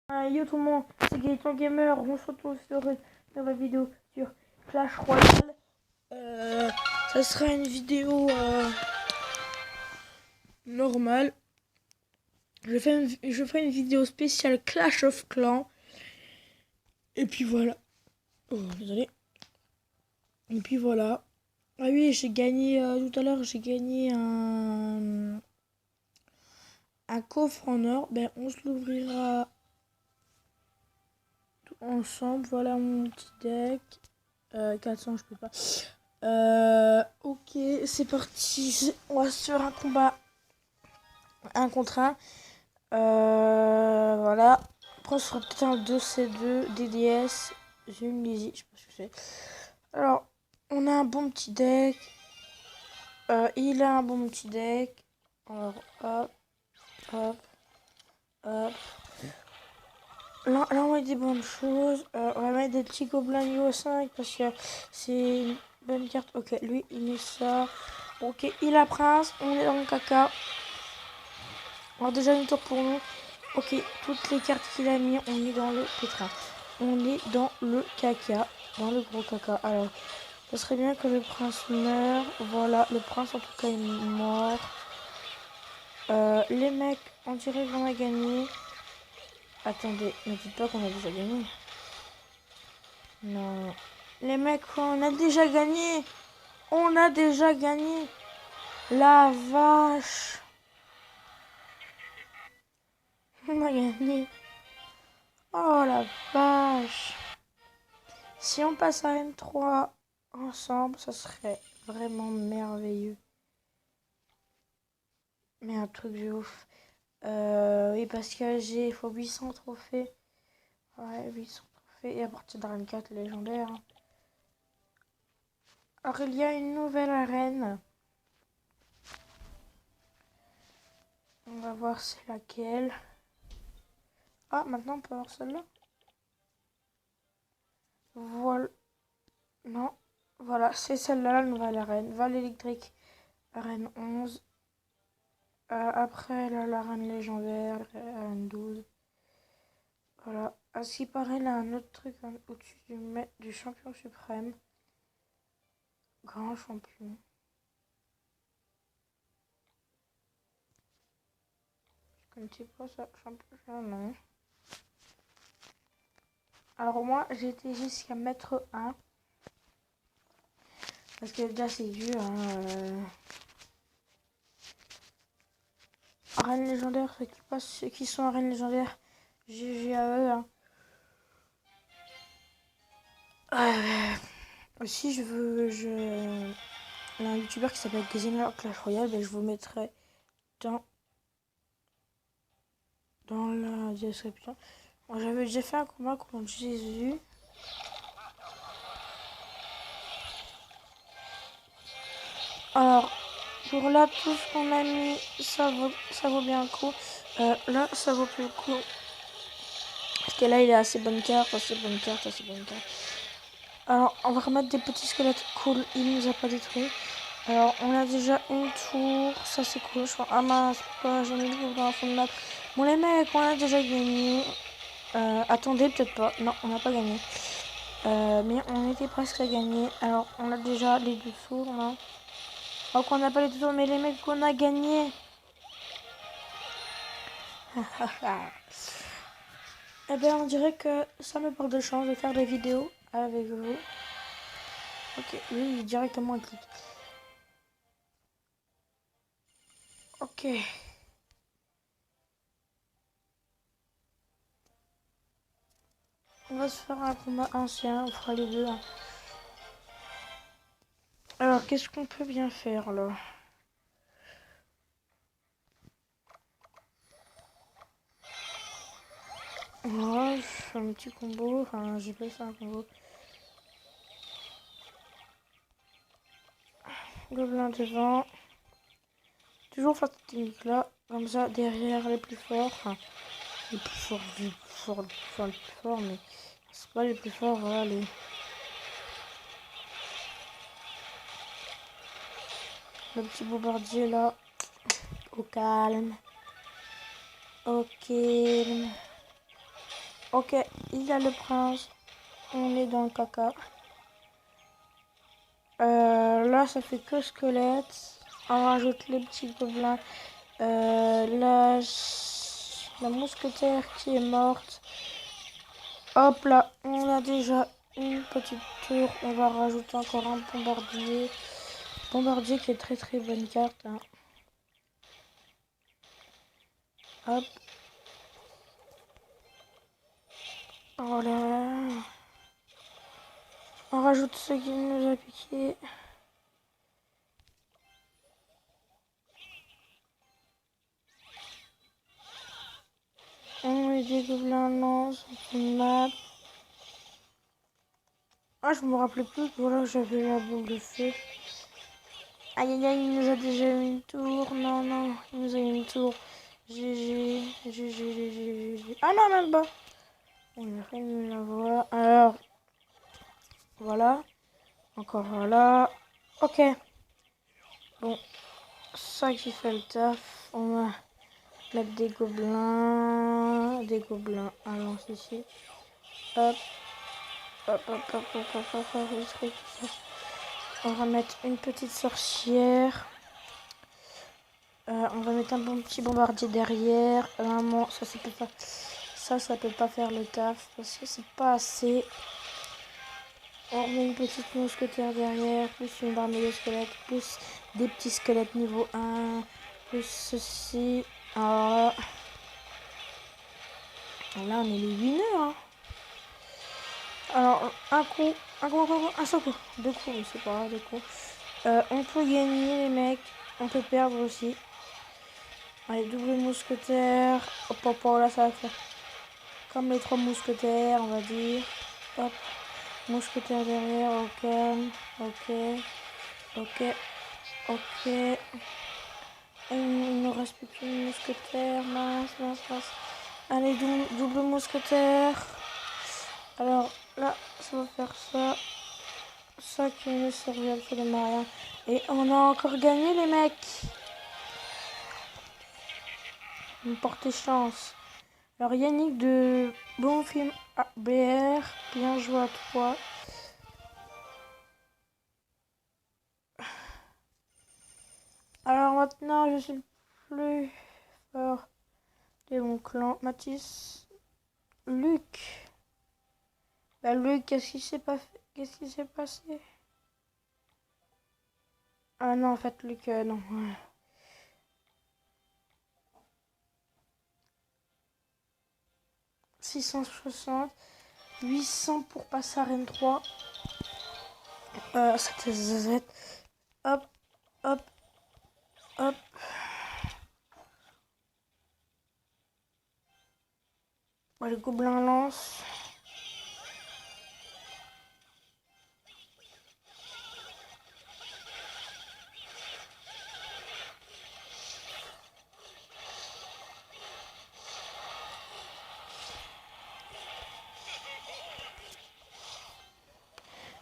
Yo tout le monde, c'est Gaëtan Gamer, on se retrouve sur une nouvelle vidéo sur Clash Royale. Ça sera une vidéo normale. Je ferai une vidéo spéciale Clash of Clans. Et puis voilà. Oh, désolé. Et puis voilà. Ah oui, j'ai gagné tout à l'heure, j'ai gagné un coffre en or. Ben, on se l'ouvrira ensemble. Voilà mon petit deck. 400, je peux pas. Ok, c'est parti. On va se faire un combat 1 contre 1. Voilà. Après, on se fera peut-être un 2C2 DDS. J'ai une Lizzie, je sais pas ce que c'est. Alors, on a un bon petit deck. Il a un bon petit deck. Alors, hop, hop, hop. Là, on va mettre des bonnes choses. On va mettre des petits gobelins niveau 5 parce que c'est une bonne carte. Ok, lui, il met ça. Ok, il a prince. On est dans le caca. Alors, déjà une tour pour nous. Ok, toutes les cartes qu'il a mis, on est dans le pétrin. On est dans le caca. Dans le gros caca. Alors, ça serait bien que le prince meure. Voilà, le prince en tout cas est mort. Les mecs, on dirait qu'on a gagné. Attendez, ne dites pas qu'on a déjà gagné. Non. Les mecs, on a déjà gagné. On a déjà gagné. La vache. On a gagné. Oh la vache. Si on passe à M3 ensemble, ça serait vraiment merveilleux. Mais un truc de ouf. Oui, parce que il faut 800 trophées. Ouais, 800 trophées. Et à partir d'arène 4 légendaire. Alors, il y a une nouvelle arène. On va voir c'est laquelle. Ah, maintenant on peut avoir celle-là. Voilà. Non. Voilà, c'est celle-là, la nouvelle arène. Val électrique, arène 11. Après, là, l'arène légendaire, arène 12. Voilà. À ce qui paraît, là, un autre truc au-dessus du champion suprême. Grand champion. Je connaissais pas ça. Champion, non. Alors, moi, j'ai été jusqu'à mettre 1. Parce que déjà, c'est dur. Hein, Arène légendaire, ceux qui sont arène légendaire, GG à eux. Hein. Si il y a un youtubeur qui s'appelle Gamer Clash Royale, ben, je vous mettrai dans la description. Moi, j'avais déjà fait un combat contre Jésus. Alors, pour là, tout ce qu'on a mis, ça vaut bien le coup. Là, ça vaut plus le coup. Parce que là, il a assez bonne carte, assez bonne carte, assez bonne carte. Alors, on va remettre des petits squelettes. Cool, il nous a pas détruit. Alors, on a déjà une tour. Ça, c'est cool. Je crois. Ah mince, pourquoi j'en ai vu dans la fond de map. Bon, les mecs, on a déjà gagné. Attendez, peut-être pas. Non, on n'a pas gagné. Mais on était presque à gagner. Alors, on a déjà les 2 tours, là. Alors qu'on n'a pas les 2 tours, mais les mecs, qu'on a gagné. Eh bien, on dirait que ça me porte de chance de faire des vidéos avec vous. Ok, lui, directement un clic. Ok. On va se faire un combat ancien, on fera les deux. Hein. Alors, qu'est-ce qu'on peut bien faire là? Moi, je fais un petit combo, enfin, j'ai fait ça un combo. Gobelin devant. Toujours faire cette technique là, comme ça, derrière les plus forts. Enfin, les plus forts, les plus forts, les plus forts, les plus forts, mais c'est pas les plus forts, voilà, le petit bombardier là, au calme. Au calme. Ok, il y a le prince. On est dans le caca. Là, ça fait que squelette. On rajoute les petits gobelins. La mousquetaire qui est morte. Hop là, on a déjà une petite tour. On va rajouter encore un bombardier. Bombardier qui est très très bonne carte. Hein. Hop. Voilà. On rajoute ce qui nous a piqué. On met des gobelins lance sur une map. Ah, je me rappelais plus que voilà, j'avais la boule de feu. Aïe aïe aïe, il nous a déjà eu une tour. Non, non, il nous a eu une tour. GG, GG, GG, GG. Ah non, même pas. On a fait la voix. Alors, voilà. Encore voilà. Ok. Bon, ça qui fait le taf. On va mettre des gobelins. Des gobelins. Alors, ici. Hop. Hop, hop, hop, hop, hop, hop, hop, hop, hop. On va mettre une petite sorcière. On va mettre un bon petit bombardier derrière. Vraiment, ça peut pas faire le taf parce que c'est pas assez. On remet une petite mousquetaire derrière, plus une armée de squelettes, plus des petits squelettes niveau 1, plus ceci. Alors là on est les winners. Hein. Alors, un seul coup, deux coups, mais c'est pas grave, deux coups. On peut gagner les mecs, on peut perdre aussi. Allez, double mousquetaire. Hop, hop, hop, là ça va faire comme les trois mousquetaires, on va dire. Hop, mousquetaire derrière, ok, ok, ok, ok. Il ne reste plus qu'une mousquetaire, mince, mince, mince. Allez, double mousquetaire. Alors là, ça va faire ça. Ça qui ne servait absolument à rien. Et on a encore gagné les mecs. On portait chance. Alors Yannick de Bon Film BR, bien joué à toi. Alors maintenant, je suis le plus fort de mon clan. Mathis, Luc. Bah Luc, qu'est-ce qui s'est pas fait? Qu'est-ce qui s'est passé? Ah non, en fait, Luc, non. 660, 800 pour passer à Rennes 3. C'était Z. Hop, hop, hop. Bon, les gobelins lancent.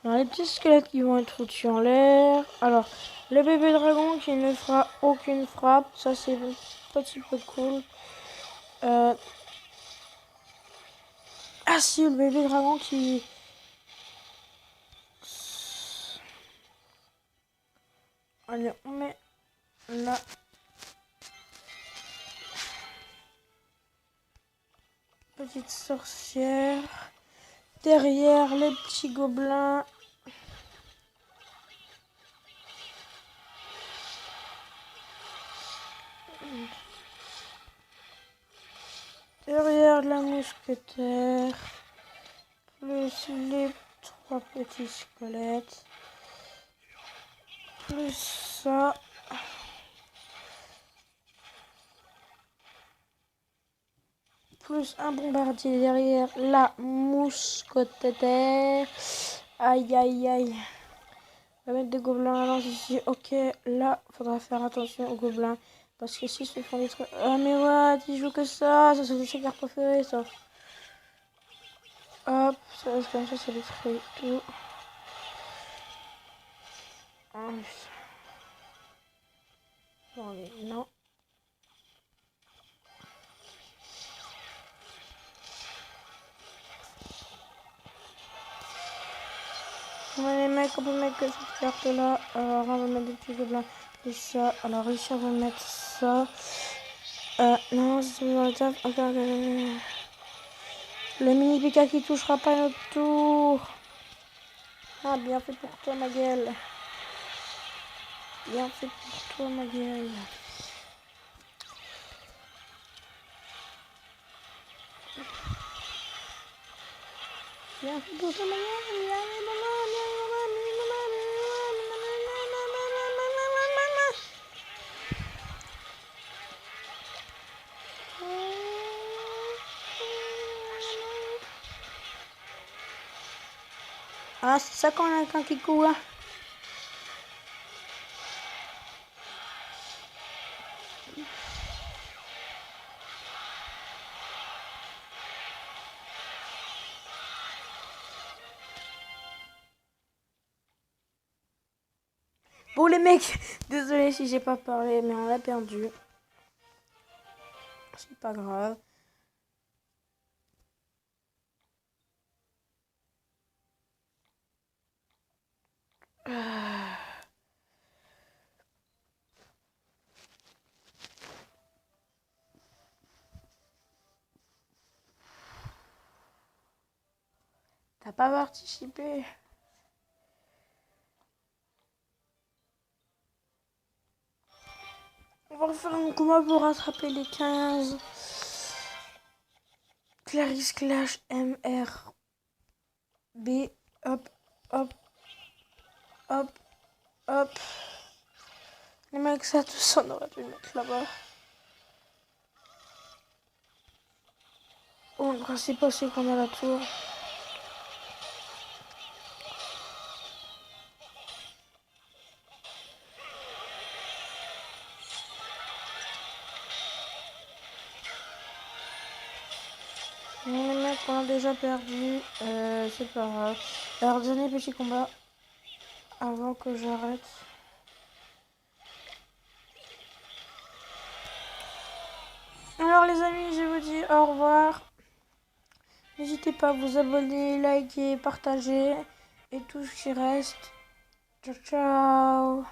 Alors, les petits squelettes qui vont être foutus en l'air. Alors, le bébé dragon qui ne fera aucune frappe. Ça, c'est un petit peu cool. Ah si, le bébé dragon qui... Allez, on met là. Petite sorcière. Derrière, les petits gobelins. Derrière la mousquetaire. Plus les trois petits squelettes. Plus ça. Plus un bombardier derrière la mousquetaire. Aïe aïe aïe. On va mettre des gobelins à lance ici. Ok, là, faudra faire attention aux gobelins. Parce que s'ils se font des trucs... Ah mais ouais, ils jouent que ça. Ça c'est ses cartes préférées ça. Hop, ça reste comme ça détruit tout. Bon, mais non. Ouais, les mecs, on peut mettre que cette carte là. Alors, on va mettre des petits gobelins de ça. Alors, ici, on va mettre ça. Non, c'est dans le taf. Ok. Le mini Pika qui touchera pas notre tour. Ah, bien fait pour toi, ma gueule. Bien fait pour toi, ma gueule. Bien fait pour toi, ma gueule. Ah, c'est ça qu'on a quand il court. Bon les mecs, désolé si j'ai pas parlé, mais on l'a perdu. C'est pas grave. T'as pas participé. On va faire un combat pour rattraper les 15. Clarisse Clash MR B. Hop, hop, hop, hop. Les mecs, ça, tout ça, on aurait pu le mettre là-bas. Bon, le principal, c'est qu'on a la tour. Les mecs, on a déjà perdu. C'est pas grave. Alors, dernier petit combat avant que j'arrête. Alors, les amis, je vous dis au revoir. N'hésitez pas à vous abonner, liker, partager et tout ce qui reste. Ciao, ciao.